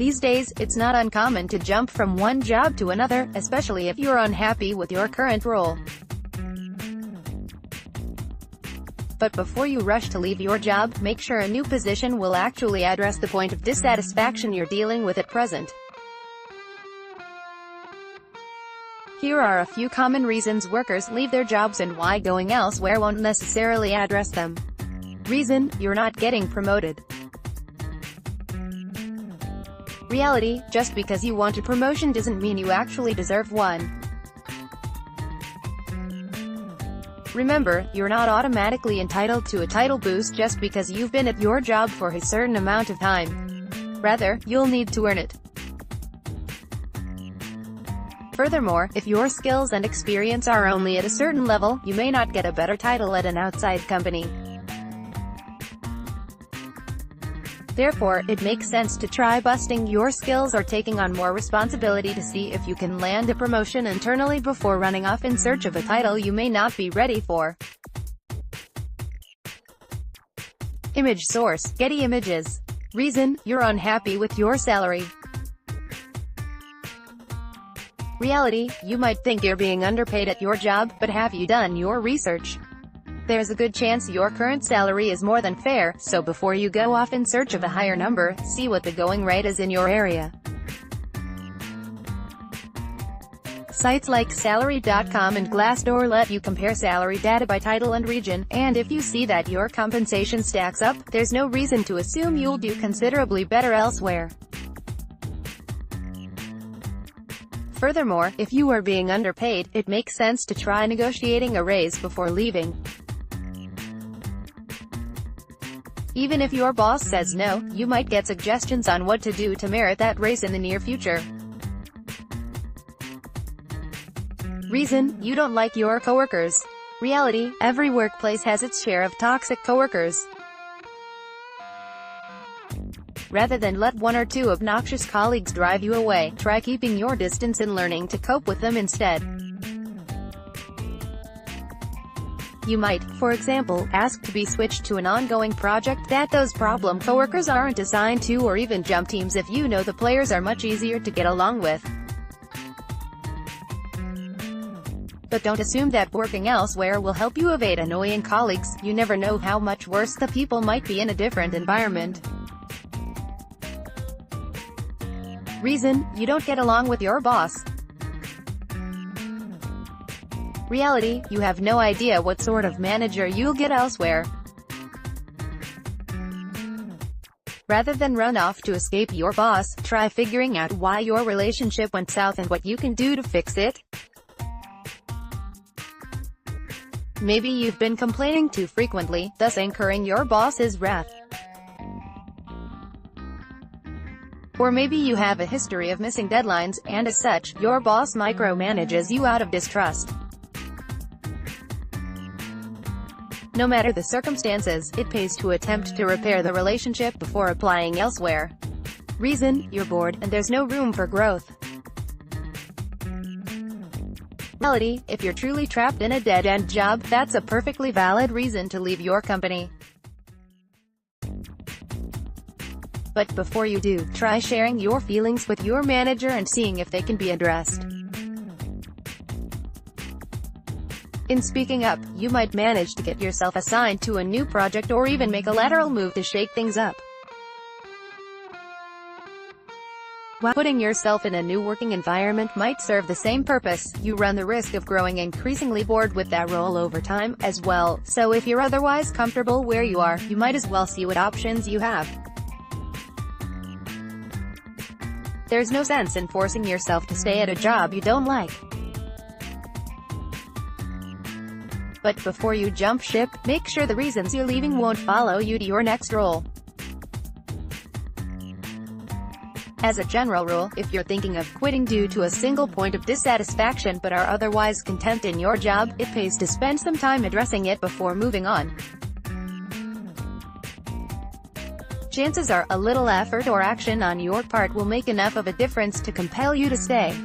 These days, it's not uncommon to jump from one job to another, especially if you're unhappy with your current role. But before you rush to leave your job, make sure a new position will actually address the point of dissatisfaction you're dealing with at present. Here are a few common reasons workers leave their jobs and why going elsewhere won't necessarily address them. Reason: you're not getting promoted. Reality: just because you want a promotion doesn't mean you actually deserve one. Remember, you're not automatically entitled to a title boost just because you've been at your job for a certain amount of time. Rather, you'll need to earn it. Furthermore, if your skills and experience are only at a certain level, you may not get a better title at an outside company. Therefore, it makes sense to try busting your skills or taking on more responsibility to see if you can land a promotion internally before running off in search of a title you may not be ready for. Image source: Getty Images. Reason: you're unhappy with your salary. Reality: you might think you're being underpaid at your job, but have you done your research? There's a good chance your current salary is more than fair, so before you go off in search of a higher number, see what the going rate is in your area. Sites like Salary.com and Glassdoor let you compare salary data by title and region, and if you see that your compensation stacks up, there's no reason to assume you'll do considerably better elsewhere. Furthermore, if you are being underpaid, it makes sense to try negotiating a raise before leaving. Even if your boss says no, you might get suggestions on what to do to merit that raise in the near future. Reason: you don't like your coworkers. Reality: every workplace has its share of toxic coworkers. Rather than let one or two obnoxious colleagues drive you away, try keeping your distance and learning to cope with them instead. You might, for example, ask to be switched to an ongoing project that those problem coworkers aren't assigned to, or even jump teams if you know the players are much easier to get along with. But don't assume that working elsewhere will help you evade annoying colleagues. You never know how much worse the people might be in a different environment. Reason: you don't get along with your boss. Reality: you have no idea what sort of manager you'll get elsewhere. Rather than run off to escape your boss, try figuring out why your relationship went south and what you can do to fix it. Maybe you've been complaining too frequently, thus incurring your boss's wrath. Or maybe you have a history of missing deadlines, and as such, your boss micromanages you out of distrust. No matter the circumstances, it pays to attempt to repair the relationship before applying elsewhere. Reason: you're bored, and there's no room for growth. Reality: if you're truly trapped in a dead-end job, that's a perfectly valid reason to leave your company. But before you do, try sharing your feelings with your manager and seeing if they can be addressed. In speaking up, you might manage to get yourself assigned to a new project or even make a lateral move to shake things up. While putting yourself in a new working environment might serve the same purpose, you run the risk of growing increasingly bored with that role over time, as well, so if you're otherwise comfortable where you are, you might as well see what options you have. There's no sense in forcing yourself to stay at a job you don't like. But before you jump ship, make sure the reasons you're leaving won't follow you to your next role. As a general rule, if you're thinking of quitting due to a single point of dissatisfaction but are otherwise content in your job, it pays to spend some time addressing it before moving on. Chances are, a little effort or action on your part will make enough of a difference to compel you to stay.